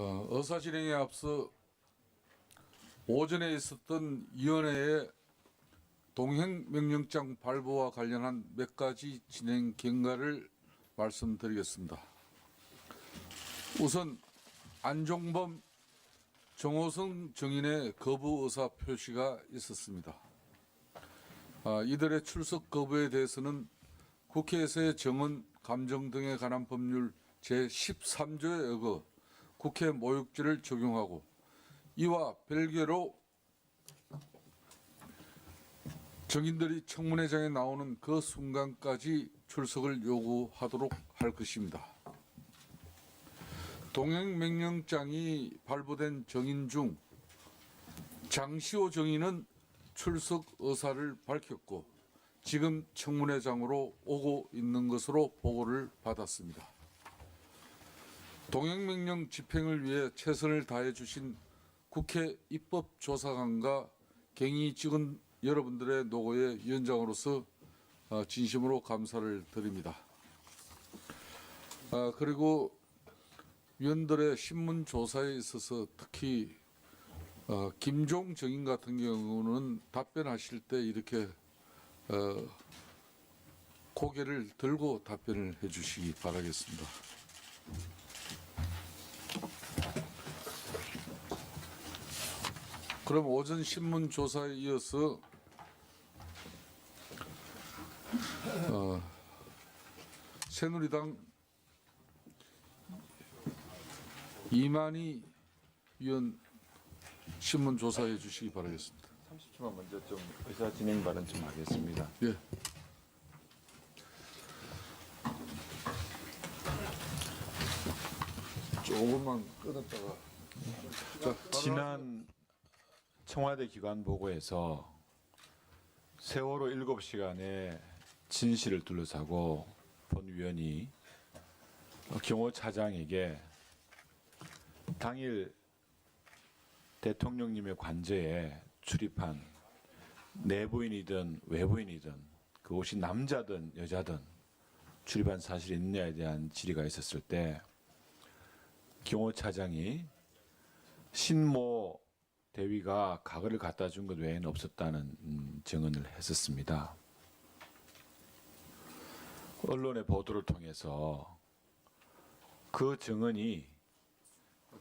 의사 진행에 앞서 오전에 있었던 위원회의 동행명령장 발부와 관련한 몇 가지 진행 경과를 말씀드리겠습니다. 우선 안종범, 정호성 정인의 거부 의사 표시가 있었습니다. 이들의 출석 거부에 대해서는 국회에서의 정언, 감정 등에 관한 법률 제13조에 의거 국회 모욕죄를 적용하고 이와 별개로 정인들이 청문회장에 나오는 그 순간까지 출석을 요구하도록 할 것입니다. 동행명령장이 발부된 정인 중 장시호 정인은 출석 의사를 밝혔고 지금 청문회장으로 오고 있는 것으로 보고를 받았습니다. 동행명령 집행을 위해 최선을 다해 주신 국회 입법조사관과 갱의 찍은 여러분들의 노고에 위원장으로서 진심으로 감사를 드립니다. 그리고 위원들의 신문 조사에 있어서 특히 김종 정인 같은 경우는 답변하실 때 이렇게 고개를 들고 답변을 해주시기 바라겠습니다. 그럼 오전 신문 조사에 이어서 새누리당 이만희 위원 신문 조사해 주시기 바라겠습니다. 30초만 먼저 좀 의사 진행 발언 좀 하겠습니다. 예. 조금만 끊었다가. 자, 지난 청와대 기관 보고에서 세월호 7시간의 진실을 둘러싸고 본 위원이 경호 차장에게 당일 대통령님의 관저에 출입한 내부인이든 외부인이든 그곳이 남자든 여자든 출입한 사실이 있느냐에 대한 질의가 있었을 때 경호 차장이 신모 대위가 가글을 갖다 준 것 외에는 없었다는 증언을 했었습니다. 언론의 보도를 통해서 그 증언이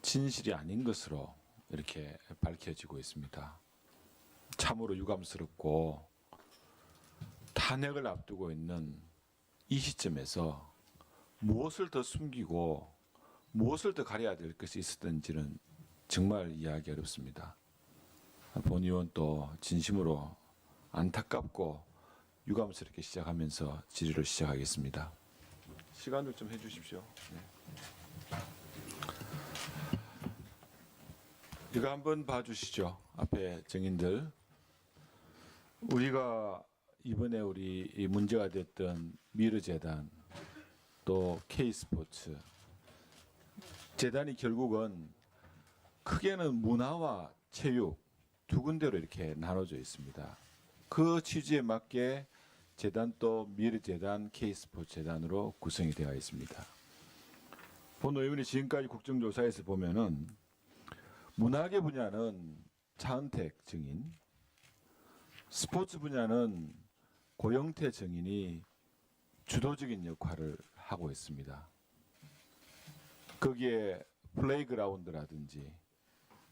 진실이 아닌 것으로 이렇게 밝혀지고 있습니다. 참으로 유감스럽고 탄핵을 앞두고 있는 이 시점에서 무엇을 더 숨기고 무엇을 더 가려야 될 것이 있었던지는 정말 이해하기 어렵습니다. 본 의원 또 진심으로 안타깝고 유감스럽게 시작하면서 질의를 시작하겠습니다. 시간을 좀 해주십시오. 네. 이거 한번 봐주시죠. 앞에 증인들. 우리가 이번에 우리 이 문제가 됐던 미르재단 또 K스포츠 재단이 결국은 크게는 문화와 체육 두 군데로 이렇게 나눠져 있습니다. 그 취지에 맞게 재단 또 미르재단 K스포츠 재단으로 구성이 되어 있습니다. 본 의원이 지금까지 국정조사에서 보면은 문화계 분야는 차은택 증인, 스포츠 분야는 고영태 증인이 주도적인 역할을 하고 있습니다. 거기에 플레이그라운드라든지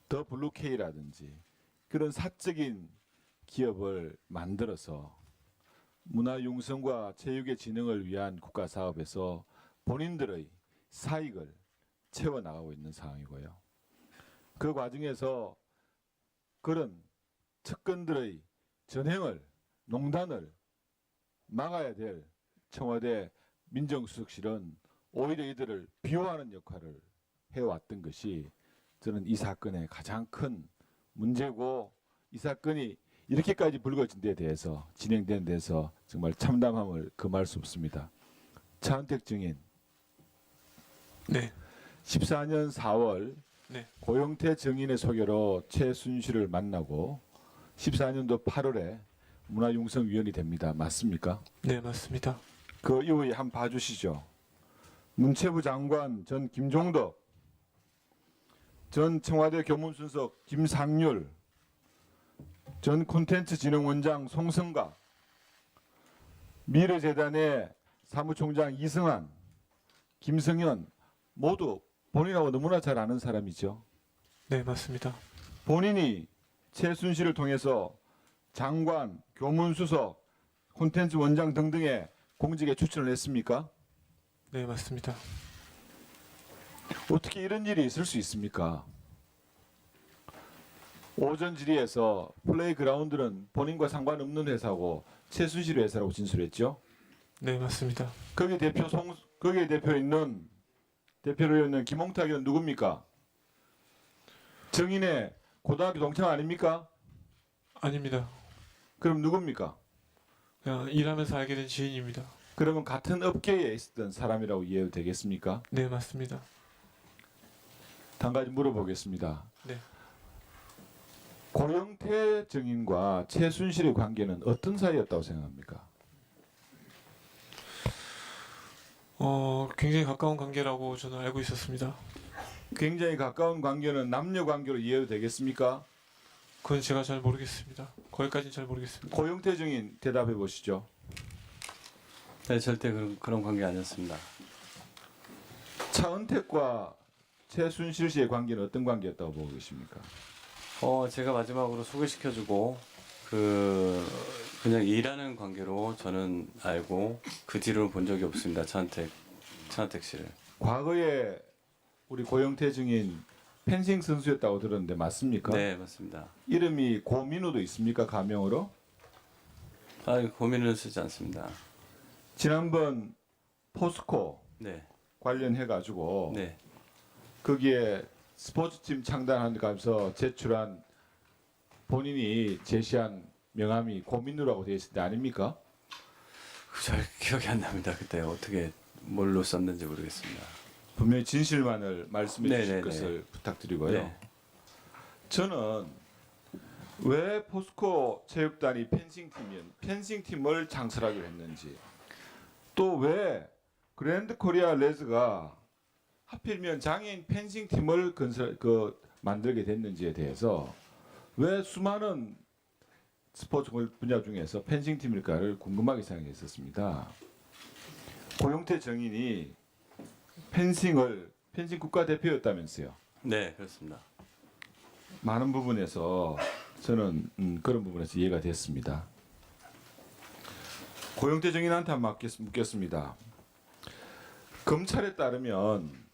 더 블루케이라든지 그런 사적인 기업을 만들어서 문화 융성과 체육의 진흥을 위한 국가 사업에서 본인들의 사익을 채워나가고 있는 상황이고요. 그 과정에서 그런 측근들의 전횡을 농단을 막아야 될 청와대 민정수석실은 오히려 이들을 비호하는 역할을 해왔던 것이 저는 이 사건의 가장 큰 문제고 이 사건이 이렇게까지 불거진 데 대해서 진행된 데서 정말 참담함을 금할 수 없습니다. 차은택 증인. 네. 14년 4월 네. 고영태 증인의 소개로 최순실을 만나고 14년도 8월에 문화융성위원이 됩니다. 맞습니까? 네, 맞습니다. 그 이후에 한번 봐주시죠. 문체부 장관 전 김종덕 전 청와대 교문수석 김상률, 전 콘텐츠진흥원장 송성각, 미래재단의 사무총장 이승환, 김성현 모두 본인하고 너무나 잘 아는 사람이죠. 네, 맞습니다. 본인이 최순실을 통해서 장관, 교문수석, 콘텐츠 원장 등등의 공직에 추천을 했습니까? 네, 맞습니다. 어떻게 이런 일이 있을 수 있습니까? 오전 질의에서 플레이그라운드는 본인과 상관없는 회사고 최순실 회사라고 진술했죠. 네, 맞습니다. 거기 대표로 있는 김홍탁 의원 누굽니까? 정인의 고등학교 동창 아닙니까? 아닙니다. 그럼 누굽니까? 그냥 일하면서 알게 된 지인입니다. 그러면 같은 업계에 있었던 사람이라고 이해해도 되겠습니까? 네, 맞습니다. 한 가지 물어보겠습니다. 네. 고영태 증인과 최순실의 관계는 어떤 사이였다고 생각합니까? 굉장히 가까운 관계라고 저는 알고 있었습니다. 굉장히 가까운 관계는 남녀 관계로 이해해도 되겠습니까? 그건 제가 잘 모르겠습니다. 거기까지는 잘 모르겠습니다. 고영태 증인 대답해 보시죠. 네, 절대 그런 관계 아니었습니다. 차은택과 최순실 씨의 관계는 어떤 관계였다고 보고 계십니까? 제가 마지막으로 소개시켜주고 그냥 일하는 관계로 저는 알고 그 뒤로는 본 적이 없습니다. 차은택 씨를. 과거에 우리 고영태 증인 펜싱 선수였다고 들었는데 맞습니까? 네, 맞습니다. 이름이 고민우도 있습니까? 가명으로? 고민은 쓰지 않습니다. 지난번 포스코 네, 관련해 가지고 네, 거기에 스포츠팀 창단하면서 제출한 본인이 제시한 명함이 고민우라고 되어 있을 때 아닙니까? 잘 기억이 안 납니다. 그때 어떻게 뭘로 썼는지 모르겠습니다. 분명히 진실만을 말씀해 주실 네네네. 것을 부탁드리고요. 네. 저는 왜 포스코 체육단이 펜싱팀을 창설하기로 했는지, 또 왜 그랜드 코리아 레즈가 하필이면 장애인 펜싱팀을 만들게 됐는지에 대해서 왜 수많은 스포츠 분야 중에서 펜싱팀일까를 궁금하게 생각했었습니다. 고영태 정인이 펜싱 국가대표였다면서요. 네, 그렇습니다. 많은 부분에서 저는 그런 부분에서 이해가 됐습니다. 고영태 정인한테 한번 묻겠습니다. 검찰에 따르면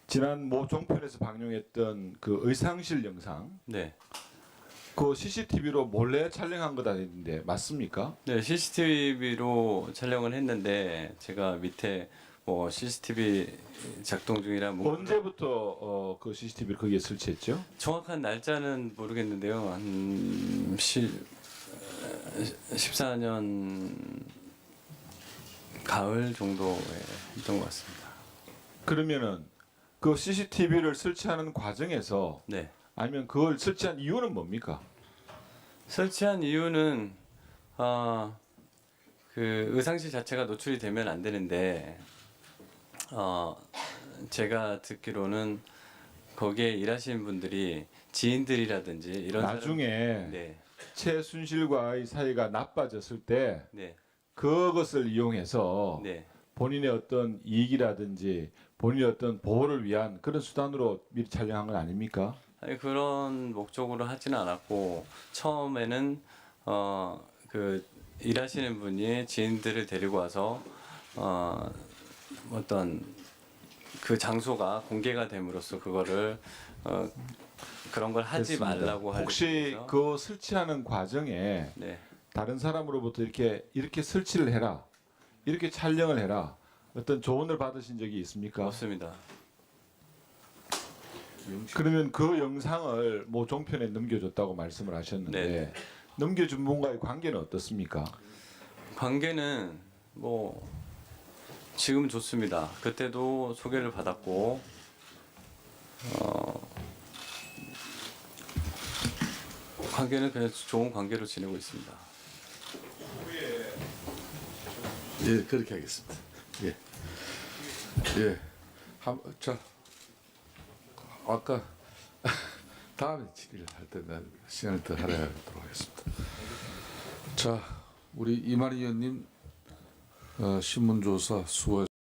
지난 모 종편에서 방영했던 그 의상실 영상, 네, 그 CCTV로 몰래 촬영한 거다 했는데 맞습니까? 네, CCTV로 촬영을 했는데 제가 밑에 CCTV 작동 중이라 언제부터 그 CCTV를 거기에 설치했죠? 정확한 날짜는 모르겠는데요. 한 14년 가을 정도에 했던 것 같습니다. 그러면은 그 CCTV를 설치하는 과정에서 네. 아니면 그걸 설치한 이유는 뭡니까? 설치한 이유는 그 의상실 자체가 노출이 되면 안 되는데 제가 듣기로는 거기에 일하시는 분들이 지인들이라든지 이런 나중에 네, 최순실과의 사이가 나빠졌을 때 네, 그것을 이용해서 네. 본인의 어떤 이익이라든지 본인의 어떤 보호를 위한 그런 수단으로 미리 촬영한 건 아닙니까? 아니, 그런 목적으로 하지는 않았고 처음에는 그 일하시는 분이 지인들을 데리고 와서 어떤 그 장소가 공개가 됨으로써 그거를 그런 걸 하지 됐습니다. 말라고 하려고 혹시 해서. 그 설치하는 과정에 네. 다른 사람으로부터 이렇게 설치를 해라, 이렇게 촬영을 해라, 어떤 조언을 받으신 적이 있습니까? 없습니다. 그러면 그 영상을 모 종편에 넘겨줬다고 말씀을 하셨는데 네. 넘겨준 분과의 관계는 어떻습니까? 관계는 지금 좋습니다. 그때도 소개를 받았고 관계는 그냥 좋은 관계로 지내고 있습니다. 예, 그렇게 하겠습니다. 예. 예. 자, 아까 다음에 질의를 할 때 내가 시간을 더 할애하도록 하겠습니다. 자, 우리 이만희 의원님 신문조사 수고.